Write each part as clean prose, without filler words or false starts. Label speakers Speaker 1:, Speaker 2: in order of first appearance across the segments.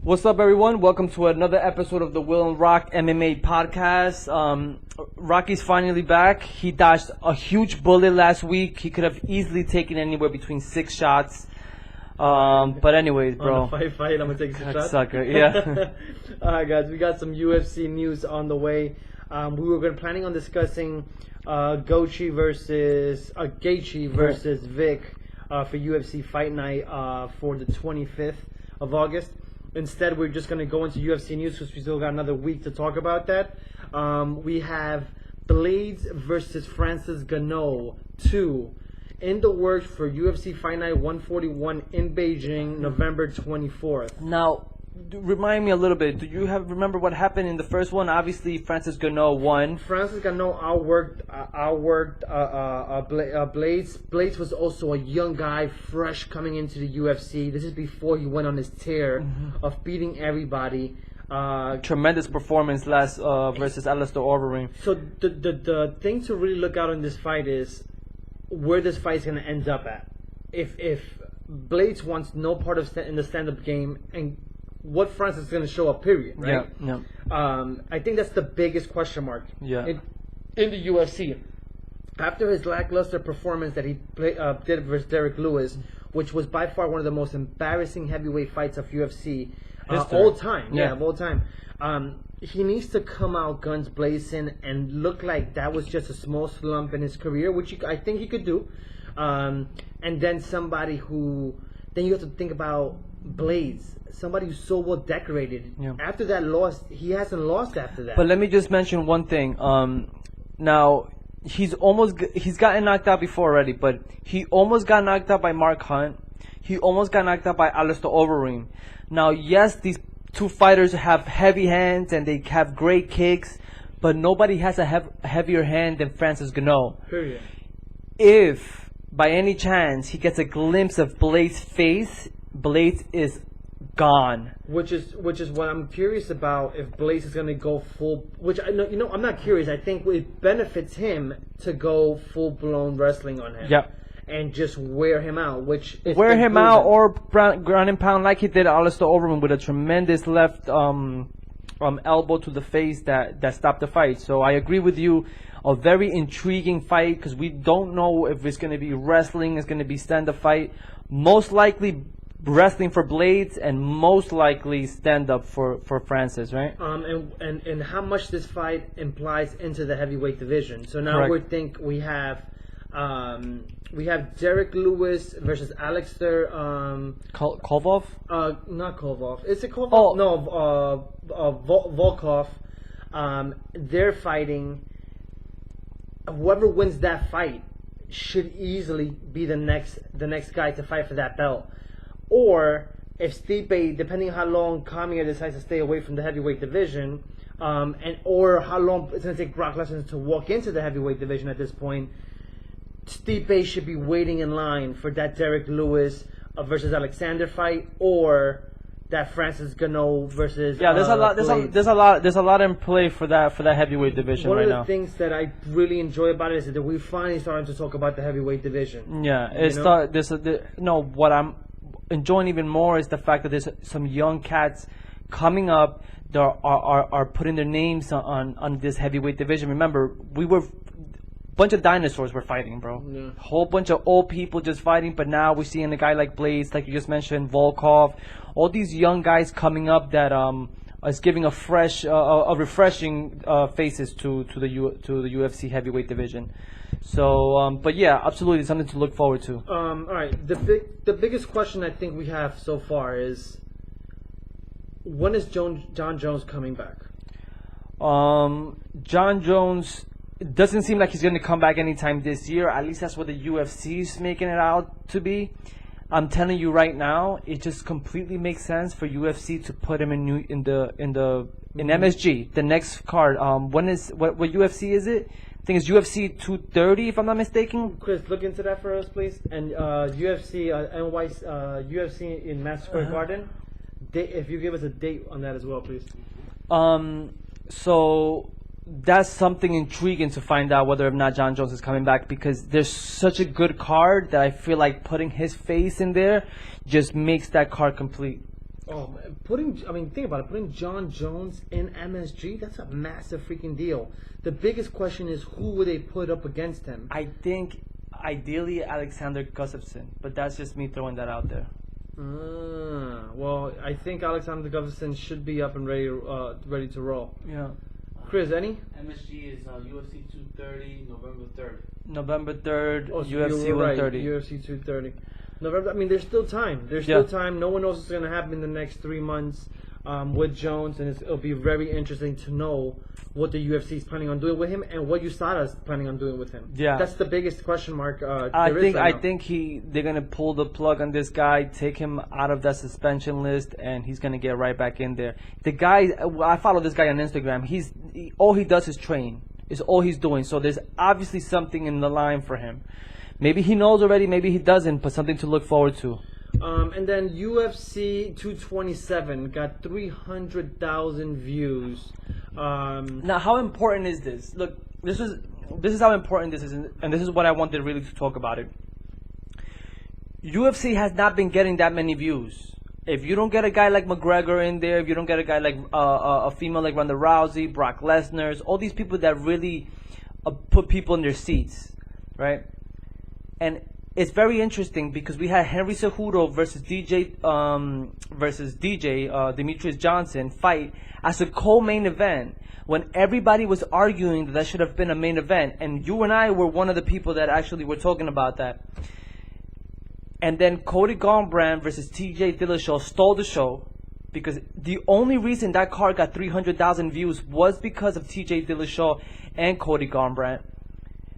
Speaker 1: What's up, everyone? Welcome to another episode of the Will and Rock MMA podcast. Rocky's finally back. He dodged a huge bullet last week. He could have easily taken anywhere between 6 shots. But anyways, bro.
Speaker 2: On a fight, I'm gonna take some shots.
Speaker 1: Sucker, yeah.
Speaker 2: Alright, guys, we got some UFC news on the way. We were planning on discussing Gaethje versus Vic for UFC Fight Night for the 25th of August. Instead, we're just going to go into UFC news because we still got another week to talk about that. We have Blaydes versus Francis Ngannou 2 in the works for UFC Fight Night 141 in Beijing, November 24th.
Speaker 1: Now, remind me a little bit. Do you remember what happened in the first one? Obviously, Francis Ngannou won.
Speaker 2: Francis Ngannou outworked Blaydes. Blaydes was also a young guy, fresh coming into the UFC. This is before he went on his tear of beating everybody.
Speaker 1: Tremendous performance last versus Alistair Overeem.
Speaker 2: So the thing to really look out in this fight is where this fight is going to end up at. If Blaydes wants no part of in the stand-up game and what Francis is going to show up, period, right?
Speaker 1: Yeah.
Speaker 2: I think that's the biggest question mark in the UFC. After his lackluster performance that he did versus Derek Lewis, which was by far one of the most embarrassing heavyweight fights of UFC all time. Of all time. He needs to come out guns blazing and look like that was just a small slump in his career, which I think he could do. And then somebody who... Then you have to think about Blaydes. Somebody who's so well decorated. Yeah. After that loss, he hasn't lost after that.
Speaker 1: But let me just mention one thing. Now he's gotten knocked out before already, but he almost got knocked out by Mark Hunt. He almost got knocked out by Alistair Overeem. Now, yes, these two fighters have heavy hands and they have great kicks, but nobody has a heavier hand than Francis Ngannou.
Speaker 2: Period.
Speaker 1: If by any chance he gets a glimpse of Blaydes' face, Blaydes is gone.
Speaker 2: Which is what I'm curious about, if Blaydes is going to go full. Which I'm not curious. I think it benefits him to go full blown wrestling on him.
Speaker 1: Yep.
Speaker 2: And just wear him out.
Speaker 1: Wear him out or ground and pound like he did Alistair Overeem with a tremendous left elbow to the face that stopped the fight. So I agree with you. A very intriguing fight because we don't know if it's going to be wrestling, it's going to be stand-up fight. Most likely wrestling for Blaydes and most likely stand-up for Francis, right?
Speaker 2: And how much this fight implies into the heavyweight division. So now we have Derek Lewis versus Alistair
Speaker 1: Kovov?
Speaker 2: Not Kovov. Is it Kovov?
Speaker 1: Oh.
Speaker 2: No, Volkov. They're fighting. Whoever wins that fight should easily be the next guy to fight for that belt. Or if Stipe, depending on how long Kamiya decides to stay away from the heavyweight division, or how long it's going to take Brock Lesnar to walk into the heavyweight division at this point, Stipe should be waiting in line for that Derek Lewis versus Alexander fight, or that Francis Ngannou versus
Speaker 1: there's a lot in play for that heavyweight division right now.
Speaker 2: One of the things that I really enjoy about it is that we're finally starting to talk about the heavyweight division.
Speaker 1: Yeah, what I'm enjoying even more is the fact that there's some young cats coming up that are putting their names on this heavyweight division. Remember, bunch of dinosaurs were fighting, bro.
Speaker 2: Yeah.
Speaker 1: Whole bunch of old people just fighting, but now we're seeing a guy like Blaydes, like you just mentioned, Volkov, all these young guys coming up that is giving a refreshing faces to the UFC heavyweight division. So, but yeah, absolutely something to look forward to.
Speaker 2: All right, the biggest question I think we have so far is, when is Jon Jones coming back?
Speaker 1: Jon Jones. It doesn't seem like he's going to come back anytime this year. At least that's what the UFC is making it out to be. I'm telling you right now, it just completely makes sense for UFC to put him in MSG, the next card. What UFC is it? I think it's UFC 230, if I'm not mistaken.
Speaker 2: Chris, look into that for us, please. And UFC UFC in Madison Square Garden. If you give us a date on that as well, please.
Speaker 1: So that's something intriguing to find out whether or not Jon Jones is coming back, because there's such a good card that I feel like putting his face in there just makes that card complete.
Speaker 2: Oh, think about it. Putting Jon Jones in MSG, that's a massive freaking deal. The biggest question is who would they put up against him?
Speaker 1: I think ideally Alexander Gustafsson, but that's just me throwing that out there.
Speaker 2: Well, I think Alexander Gustafsson should be up and ready to roll.
Speaker 1: Yeah.
Speaker 2: Chris, any?
Speaker 3: MSG is UFC 230, November 3rd.
Speaker 1: November 3rd,
Speaker 2: Oh, so
Speaker 1: UFC
Speaker 2: you were
Speaker 1: 130.
Speaker 2: Right, UFC 230. November. I mean, there's still time. There's still time. No one knows what's going to happen in the next 3 months with Jones, and it'll be very interesting to know what the UFC is planning on doing with him and what USADA is planning on doing with him.
Speaker 1: Yeah,
Speaker 2: that's the biggest question mark.
Speaker 1: I think they're gonna pull the plug on this guy, take him out of that suspension list, and he's gonna get right back in there. The guy, I follow this guy on Instagram. All he does is train. Is all he's doing. So there's obviously something in the line for him. Maybe he knows already, maybe he doesn't, but something to look forward to.
Speaker 2: And then UFC 227 got 300,000 views.
Speaker 1: Now, how important is this? Look, this is how important this is, and this is what I wanted really to talk about it. UFC has not been getting that many views. If you don't get a guy like McGregor in there, if you don't get a guy like a female like Ronda Rousey, Brock Lesnar, all these people that really put people in their seats, right? And it's very interesting because we had Henry Cejudo versus Demetrius Johnson fight as a co-main event when everybody was arguing that should have been a main event, and you and I were one of the people that actually were talking about that. And then Cody Garbrandt versus TJ Dillashaw stole the show because the only reason that card got 300,000 views was because of TJ Dillashaw and Cody Garbrandt.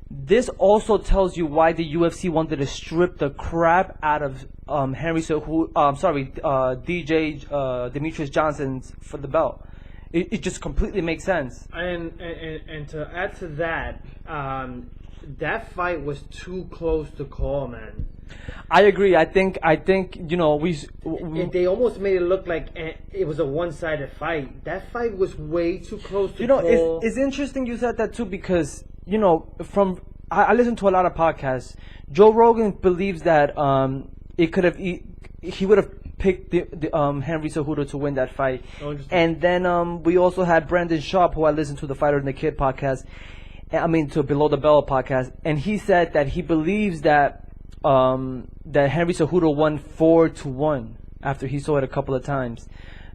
Speaker 1: This also tells you why the UFC wanted to strip the crap out of Demetrius Johnson for the belt. It just completely makes sense.
Speaker 2: And to add to that, that fight was too close to call, man.
Speaker 1: I agree. I think
Speaker 2: they almost made it look like it was a one-sided fight. That fight was way too close to call.
Speaker 1: It's interesting you said that too because I listen to a lot of podcasts. Joe Rogan believes that he would have picked Henry Cejudo to win that fight. And then we also had Brandon Sharp, who I listened to the Fighter and the Kid podcast. To Below the Bell podcast, and he said that he believes that Henry Cejudo won 4-1 after he saw it a couple of times.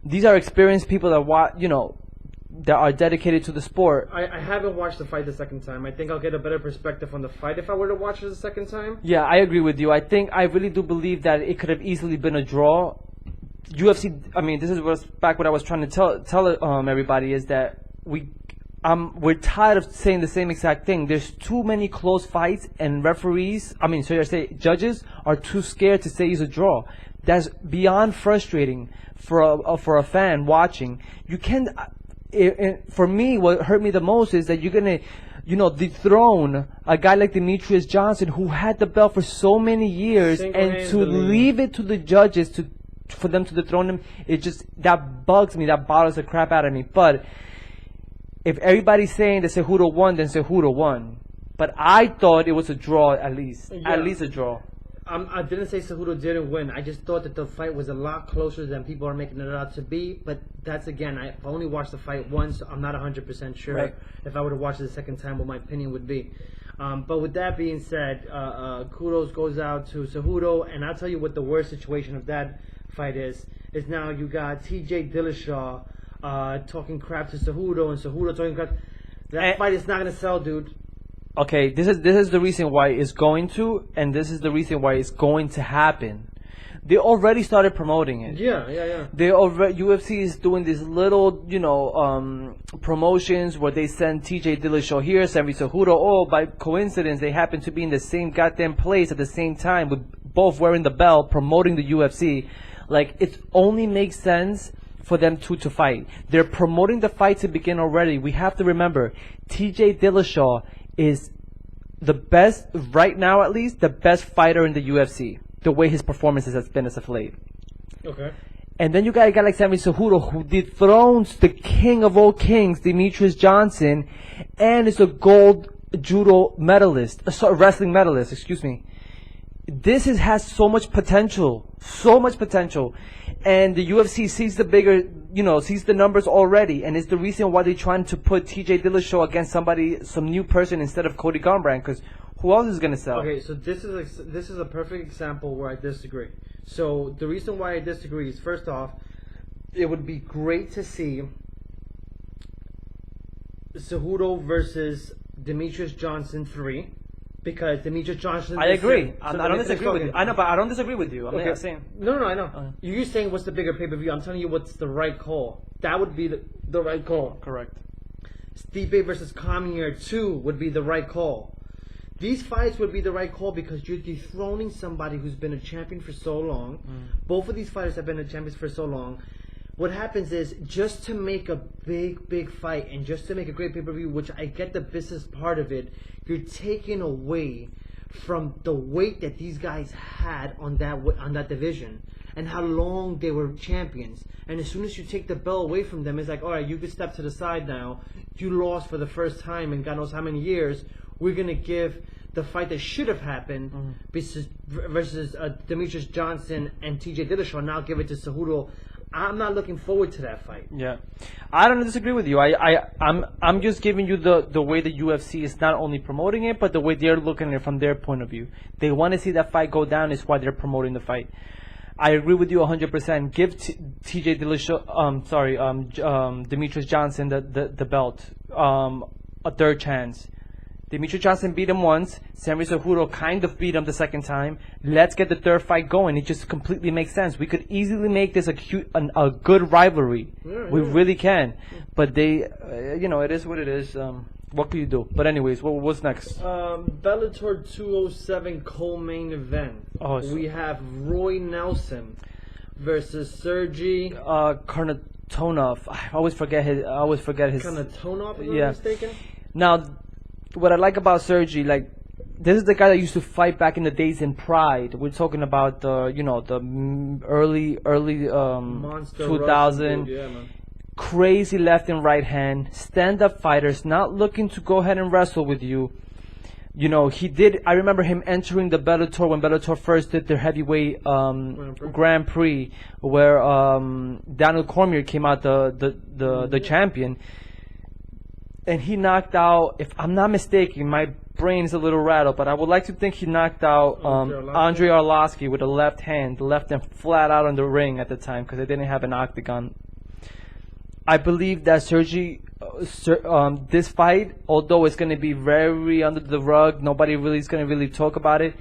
Speaker 1: These are experienced people that are dedicated to the sport.
Speaker 2: I haven't watched the fight the second time. I think I'll get a better perspective on the fight if I were to watch it the second time.
Speaker 1: Yeah, I agree with you. I really do believe that it could have easily been a draw. UFC. This is what I was trying to tell everybody is that we're tired of saying the same exact thing. There's too many close fights, and judges are too scared to say it's a draw. That's beyond frustrating for a fan watching. You can, for me, what hurt me the most is that you're gonna, dethrone a guy like Demetrius Johnson who had the belt for so many years, and to leave it to the judges for them to dethrone him. That bugs me. That bothers the crap out of me. But if everybody's saying that Cejudo won, then Cejudo won. But I thought it was a draw at least. Yeah. At least a draw.
Speaker 2: I didn't say Cejudo didn't win. I just thought that the fight was a lot closer than people are making it out to be. But that's, again, I only watched the fight once, so I'm not 100% sure if I were to watch it the second time what my opinion would be. But with that being said, kudos goes out to Cejudo. And I'll tell you what the worst situation of that fight is now you got TJ Dillashaw talking crap to Cejudo, and Cejudo talking crap. That fight is not gonna sell, dude.
Speaker 1: Okay, this is the reason why it's going to, and this is the reason why it's going to happen. They already started promoting it.
Speaker 2: Yeah.
Speaker 1: UFC is doing these little, promotions where they send TJ Dillashaw here, Henry Cejudo. Oh, by coincidence, they happen to be in the same goddamn place at the same time, with both wearing the belt, promoting the UFC. Like, it only makes sense for them to fight. They're promoting the fight to begin already. We have to remember, TJ Dillashaw is the best, right now at least, the best fighter in the UFC, the way his performances has been as of late.
Speaker 2: Okay.
Speaker 1: And then you got a guy like Henry Cejudo, who dethrones the king of all kings, Demetrius Johnson, and is a gold judo medalist, wrestling medalist, excuse me. This has so much potential, And the UFC sees the bigger, sees the numbers already, and it's the reason why they're trying to put T.J. Dillashaw against some new person instead of Cody Garbrandt, because who else is going to sell?
Speaker 2: Okay, so this is a perfect example where I disagree. So the reason why I disagree is, first off, it would be great to see Cejudo versus Demetrius Johnson 3. Because Demetrius Johnson...
Speaker 1: I agree. I don't disagree with you. I know, but I don't disagree with you. I'm not saying...
Speaker 2: No, I know. You're saying what's the bigger pay-per-view. I'm telling you what's the right call. That would be the right call.
Speaker 1: Correct.
Speaker 2: Stipe versus Cormier 2 would be the right call. These fights would be the right call because you're dethroning somebody who's been a champion for so long. Both of these fighters have been champions for so long. What happens is, just to make a big fight and just to make a great pay-per-view, which I get the business part of it, you're taking away from the weight that these guys had on that division and how long they were champions. And as soon as you take the belt away from them, it's like, all right, you can step to the side now. You lost for the first time in God knows how many years. We're going to give the fight that should have happened versus Demetrius Johnson and T.J. Dillashaw, now give it to Cejudo. I'm not looking forward to that fight.
Speaker 1: Yeah, I don't disagree with you. I'm just giving you the way the UFC is not only promoting it, but the way they're looking at it from their point of view. They want to see that fight go down. Is why they're promoting the fight. I agree with you 100%. Give T.J. Dillashaw, Demetrius Johnson the belt, a third chance. Demetrius Johnson beat him once. Henry Cejudo kind of beat him the second time. Let's get the third fight going. It just completely makes sense. We could easily make this a good rivalry. We really can. But they, it is what it is. What can you do? But anyways, what's next?
Speaker 2: Bellator 207 co-main event. We have Roy Nelson versus Sergey
Speaker 1: Karnatonov. I always forget his.
Speaker 2: Karnatonov, if I'm not mistaken.
Speaker 1: Now, what I like about Sergey, this is the guy that used to fight back in the days in Pride. We're talking about the early
Speaker 2: Monster
Speaker 1: 2000.
Speaker 2: Yeah, man.
Speaker 1: Crazy left and right hand, stand-up fighters, not looking to go ahead and wrestle with you. He did. I remember him entering the Bellator when Bellator first did their heavyweight Grand Prix, where Daniel Cormier came out the champion. And he knocked out, if I'm not mistaken, my brain's a little rattled, but I would like to think he knocked out Andrei Arlovsky with a left hand, left them flat out on the ring at the time because they didn't have an octagon. I believe that Sergey, this fight, although it's going to be very under the rug, nobody really is going to really talk about it.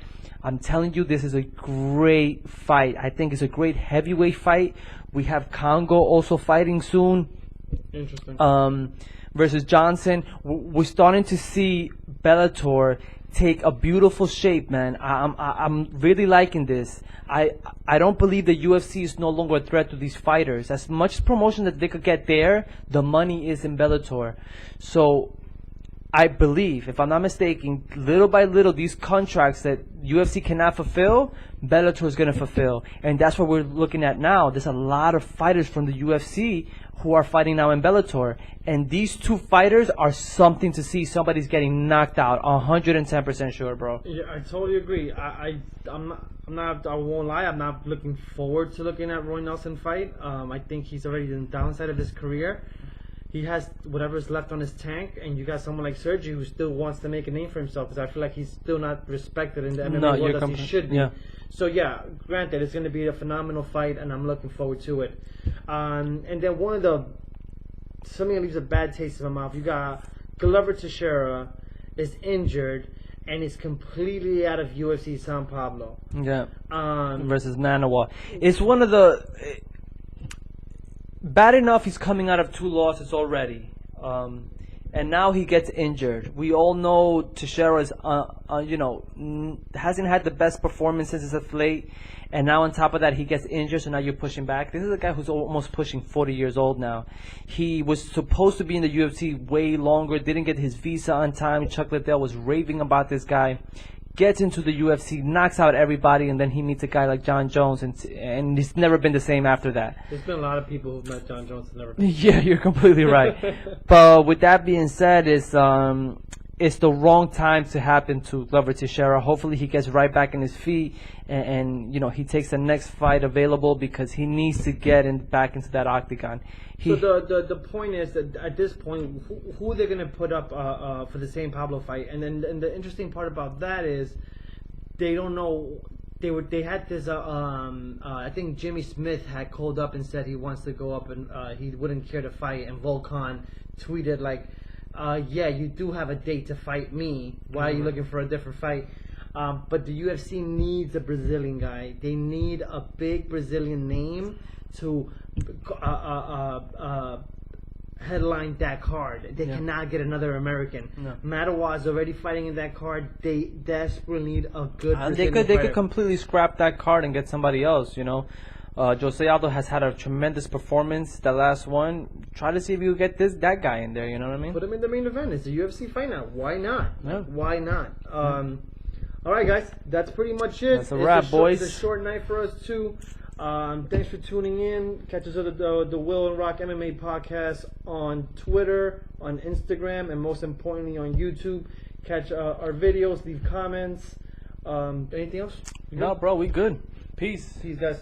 Speaker 1: I'm telling you, this is a great fight. I think it's a great heavyweight fight. We have Congo also fighting soon.
Speaker 2: Interesting.
Speaker 1: Versus Johnson. We're starting to see Bellator take a beautiful shape, man. I'm really liking this. I don't believe the UFC is no longer a threat to these fighters. As much promotion that they could get there, the money is in Bellator. So I believe, if I'm not mistaken, little by little, these contracts that UFC cannot fulfill, Bellator is going to fulfill. And that's what we're looking at now. There's a lot of fighters from the UFC who are fighting now in Bellator. And these two fighters are something to see. Somebody's getting knocked out. 110% sure, bro.
Speaker 2: Yeah, I totally agree. I won't lie. I'm not looking forward to looking at Roy Nelson fight. I think he's already in the downside of his career. He has whatever's left on his tank, and you got someone like Sergey who still wants to make a name for himself, because I feel like he's still not respected in the MMA world as he should be.
Speaker 1: Yeah.
Speaker 2: So yeah, granted, it's going to be a phenomenal fight, and I'm looking forward to it. And then something that leaves a bad taste in my mouth. You got Glover Teixeira is injured and is completely out of UFC San Pablo.
Speaker 1: Yeah. Versus Ngannou. It's one of the. Bad enough he's coming out of 2 losses already, and now he gets injured. We all know Teixeira is, hasn't had the best performances as of late, and now on top of that he gets injured. So now you're pushing back. This is a guy who's almost pushing 40 years old now. He was supposed to be in the UFC way longer. Didn't get his visa on time. Chuck Liddell was raving about this guy. Gets into the UFC, knocks out everybody, and then he meets a guy like Jon Jones, and he's never been the same after that.
Speaker 2: There's been a lot of people who've met Jon Jones and never been.
Speaker 1: Yeah, you're completely right. But with that being said, it's the wrong time to happen to Glover Teixeira. Hopefully he gets right back in his feet and you know, he takes the next fight available because he needs to get back into that octagon.
Speaker 2: So the point is that at this point, who they're going to put up for the St. Pablo fight, and then the interesting part about that is they don't know. They had this. I think Jimmy Smith had called up and said he wants to go up and he wouldn't care to fight, and Volkan tweeted like, "Yeah, you do have a date to fight me. Why are you looking for a different fight?" But the UFC needs a Brazilian guy. They need a big Brazilian name to headline that card. They cannot get another American. No. Mattawa is already fighting in that card. They desperately need a good Brazilian
Speaker 1: They could completely scrap that card and get somebody else, you know. Jose Aldo has had a tremendous performance. The last one, try to see if you get that guy in there. You know what I mean?
Speaker 2: Put him in the main event. It's a UFC fight now. Why not?
Speaker 1: Yeah.
Speaker 2: Why not? All right, guys. That's pretty much it.
Speaker 1: That's a wrap, boys.
Speaker 2: It's a short night for us too. Thanks for tuning in. Catch us at the Will and Rock MMA podcast on Twitter, on Instagram, and most importantly on YouTube. Catch our videos. Leave comments. Anything else?
Speaker 1: No, bro. We good. Peace.
Speaker 2: Peace, guys.